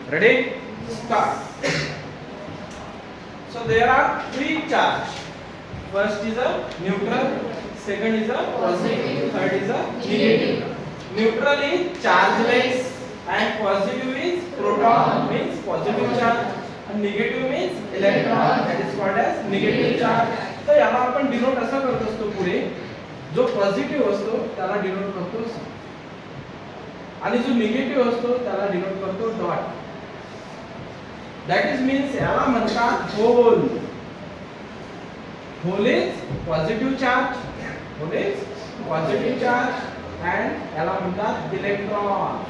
Ready? Start. So there are three charges. First is a neutral, second is a positive, third is a negative. Neutral is chargeless and positive is proton, means positive charge, and negative means electron, that is called as negative charge. तर याला आपण denote असा करत असतो, पुढे जो positive असतो त्याला डिनोट करतो आणि जो निगेटिव्ह असतो त्याला डिनोट करतो डॉट. दॅट इज मीन्स याला म्हणतात hole. Hole is positive charge, hole is positive charge and याला म्हणतात इलेक्ट्रॉन.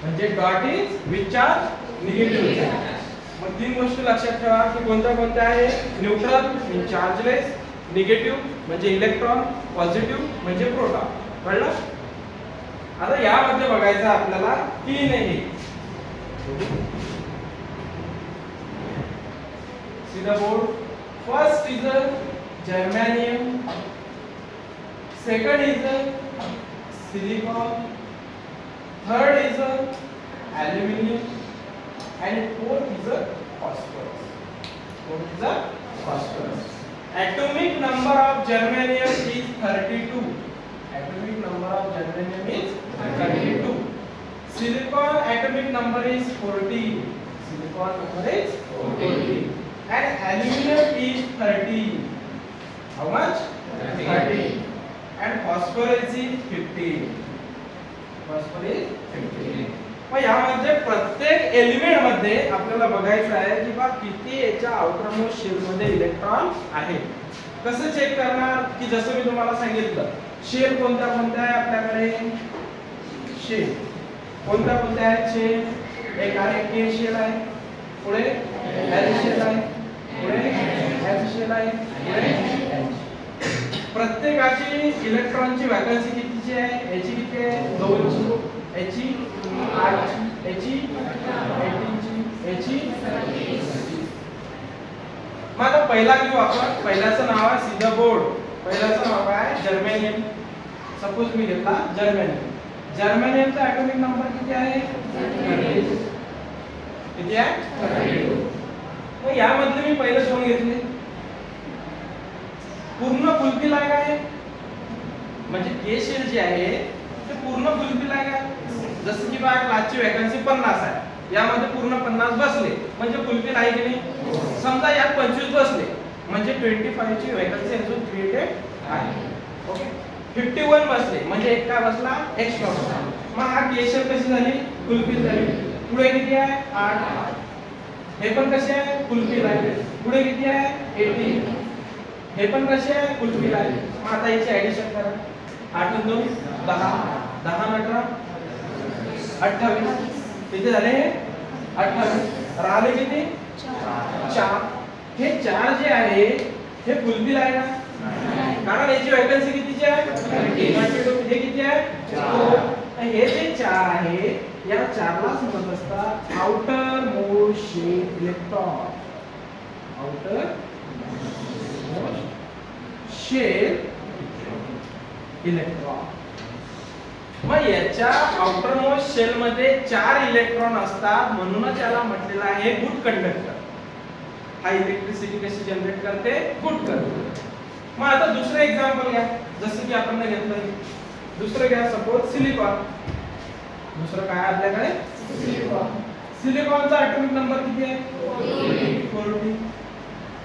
म्हणजे dot is which charge, negative charge. मग तीन गोष्टी लक्षात ठेवा की कोणत्या कोणत्या आहे. न्यूट्रल म्हणजे चार्जलेस, निगेटिव्ह म्हणजे इलेक्ट्रॉन, पॉझिटिव्ह म्हणजे प्रोटॉन. कळलं? आता यामध्ये बघायचं आपल्याला तीन आहे. See the board. First is a germanium, second is a silicon, third is a aluminium, and fourth is a phosphorus. Fourth is a phosphorus. Atomic number of germanium is 32. Atomic number of germanium is 32. Silicon atomic number is 40. Silicon number is 40. And aluminum is 30. How much? 30. And phosphorus is 50. Phosphorus is 50. मग यामध्ये प्रत्येक element मध्ये आपल्याला बघायचं आहे की बा किती याच्या आउटर मोस्ट शेल मध्ये इलेक्ट्रॉन आहे. कसं चेक करणार की जसं मी तुम्हाला सांगितलं, शेल कोणत्या कोणत्या आहे आपल्याकडे. शेल कोणत्या कोणत्या आहेत. शेल एक आहे के शेल आहे, पुढे एल शेल आहे, पुढे एस शेल आहे, पुढे एच. प्रत्येकाची इलेक्ट्रॉनची वॅकन्सी कितीची आहे. याची किती आहे 2 ची, याची 8 ची, याची 18 ची, याची 30. मग आता पहिला घेऊ आपण. पहिल्याचं नाव आहे सीधा बोर्ड. पहिल्याचं नाव आहे जर्मेनियम. सपोज मी घेतला जर्मेनियम. जर्मेनियमचा ॲटॉमिक नंबर किती आहे. 32. किती आहे 32. मग यामधले मी पहिले दोन घेतले. पूर्ण फुलफिल आहे काय, म्हणजे के शेल जे आहे ते पूर्ण फुलफिल आहे काय. जसं की बघा क्लासची वॅकन्सी 50 आहे, यामध्ये पूर्ण 50 बसले म्हणजे फुलफिल आहे की नाही. समजा यात 25 बसले म्हणजे 25 ची वॅकन्सी अजून क्रिएटेड आहे. ओके. 51 बसले म्हणजे एक का बसला, एक्स्ट्रा बसला. मग हा के शेल कशी झाली, फुलफिल झाली. पुढे किती आहे 8. हे पण कसे आहे फुलफिल आहे. पुढे किती आहे 18. हे पण कसे आहे फुलफिल आहे. मग आता याची ऍडिशन करा. 8 आणि 2 10, 10 आणि 18 28. किती झाले 28. राहिले किती 4. हे 4 जे आहे हे फुलफिल आहे ना, कारण याची वॅकन्सी कितीची आहे. हे किती आहे 4. हे जे 4 आहे या 4लाच म्हणत असतात outer most shell electron. Outer shell electron. मग याच्या आउटर मोस्ट शेल मध्ये 4 इलेक्ट्रॉन असतात, म्हणूनच याला म्हटलेलं आहे गुड कंडक्टर. हा इलेक्ट्रिसिटी कशी जनरेट करते, गुड करते. मग आता दुसरं एक्झाम्पल घ्या. जसं की आपण घेतलं दुसरं घ्या. Suppose silicon. दुसरं काय आपल्याकडे सिलिकॉन. सिलिकॉनचा ॲटॉमिक नंबर किती आहे 40.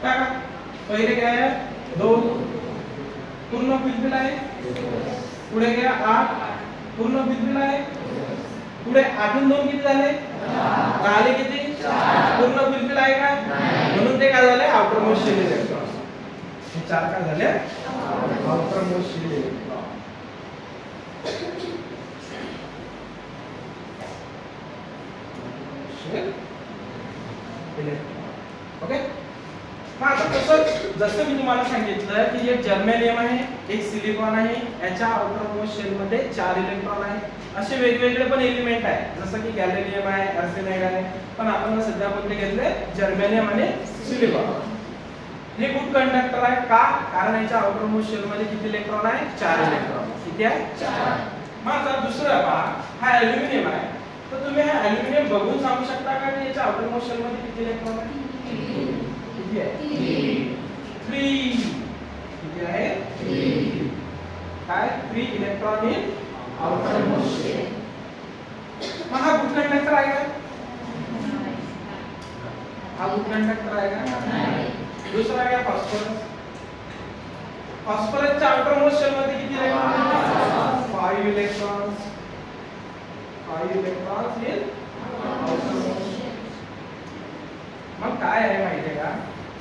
टाका. पहिले काय आहे 2 पूर्ण फुलफिल आहे. पुढे घ्या 8 पूर्ण फुलफिल आहे. पुढे 8 आणि 2 किती झाले, राहिले किती पूर्ण फुलफिल आहे का, म्हणून ते काय झाले आउटर मोस्ट शेल इलेक्ट्रॉन. हे 4 काय झाले outer most shell electron. Okay. मग आता तसंच जसं मी तुम्हाला सांगितलं की एक जर्मेनियम आहे, एक सिलिकॉन आहे, याच्या आउटर मोस्ट शेल मध्ये 4 इलेक्ट्रॉन आहे. असे वेगवेगळे पण एलिमेंट आहे, जसं की गॅलियम आहे, आर्सेनाइड आहे. पण आपण सध्या कोणते घेतले जर्मेनियम आणि सिलिकॉन. हे गुड कंडक्टर आहे का, कारण याच्या आउटर मोस्ट शेल मध्ये किती इलेक्ट्रॉन आहे 4 इलेक्ट्रॉन. किती आहे 4. मग आता दुसरं पहा, हा ॲल्युमिनियम आहे. तर तुम्ही हा ॲल्युमिनियम बघून सांगू शकता का की याच्या आउटर मोस्ट शेल मध्ये किती इलेक्ट्रॉन आहे? किती आहे? 3. किती आहे? 3. काय? 3 electron in outer most shell. मग हा गुड कंडक्टर आहे का? हा गुड कंडक्टर आहे का? नाही. दुसरा काय? फॉस्फरस. फॉस्फरसच्या आउटर मोस्ट शेल मध्ये किती electron? 5 electrons. 5 electrons in outer most shell. मग काय आहे माहितीये का?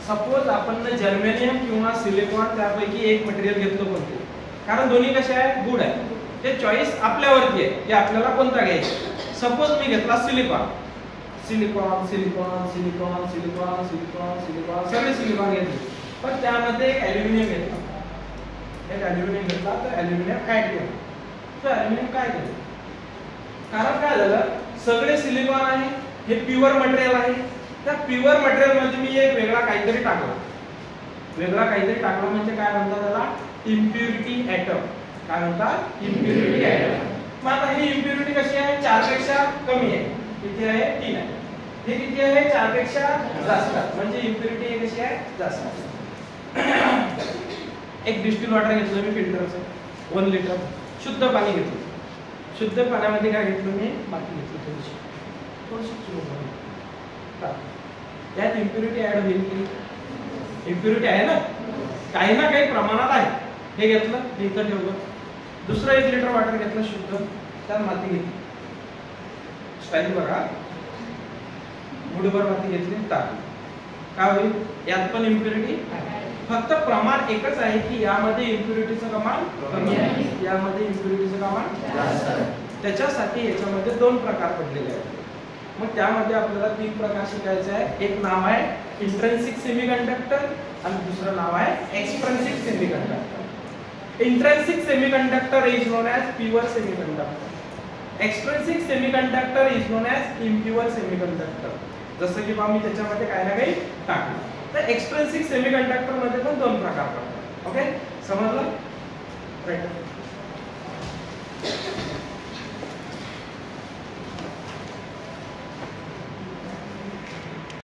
सपोज आपण जर्मेनियम किंवा सिलिकॉन त्यापैकी एक मटेरियल घेतलं कोणते, कारण दोन्ही कसे आहे? गुड आहे. ते चॉईस आपल्यावरती आहे की आपल्याला कोणता घ्यायचा. सपोज मी घेतला silicon. Silicon silicon silicon silicon silicon silicon सगळे सिलिकॉन घेतले, पण त्यामध्ये एक ॲल्युमिनियम घेतला. एक ॲल्युमिनियम घेतला तर ॲल्युमिनियम ऍड केला. तर ॲल्युमिनियम काय केलं? कारण काय झालं? सगळे सिलिकॉन आहे, हे प्युअर मटेरियल आहे. त्या प्युअर मटेरियल मध्ये मी एक वेगळा काहीतरी टाकला. वेगळा काहीतरी टाकला म्हणजे काय म्हणतात त्याला? Impurity atom. काय म्हणतात? Impurity atom. मग आता ही इम्प्युरिटी कशी आहे? 4 पेक्षा कमी आहे. किती आहे? 3 आहे. हे किती आहे? 4 पेक्षा जास्त. म्हणजे इम्प्युरिटी कशी आहे? जास्त. एक डिस्टिल वॉटर घेतलं मी फिल्टरचं 1 लिटर. शुद्ध पाणी घेतलं. शुद्ध पाण्यामध्ये काय घेतलं मी? माती घेतली थोडीशी. त्यात इम्प्युरिटी ऍड होईल की? इम्प्युरिटी आहे ना, काही ना काही प्रमाणात आहे. हे घेतलं, हे इथं ठेवलं. दुसरं 1 लिटर वॉटर घेतलं शुद्ध, त्यात माती घेतली. स्टाईल बघा, मुठभर माती घेतली, टाकली. काय होईल? यात पण इम्प्युरिटी, फक्त प्रमाण एकच आहे की यामध्ये इम्प्युरिटीचं प्रमाण कमी आहे, यामध्ये इम्प्युरिटीचं प्रमाण जास्त आहे. त्याच्यासाठी याच्यामध्ये 2 प्रकार पडलेले आहेत. मग त्यामध्ये आपल्याला 3 प्रकार शिकायचे आहे. एक नाव आहे इंट्रिन्सिक सेमीकंडक्टर आणि दुसरं नाव आहे extrinsic semiconductor. Intrinsic semiconductor is known as pure semiconductor. Extrinsic semiconductor is known as impure semiconductor. जसं की मी त्याच्यामध्ये काही ना काही टाकलं. तर एक्सट्रिन्सिक सेमीकंडक्टर मध्ये पण 2 प्रकार पडतात. ओके, समजलं? राईट.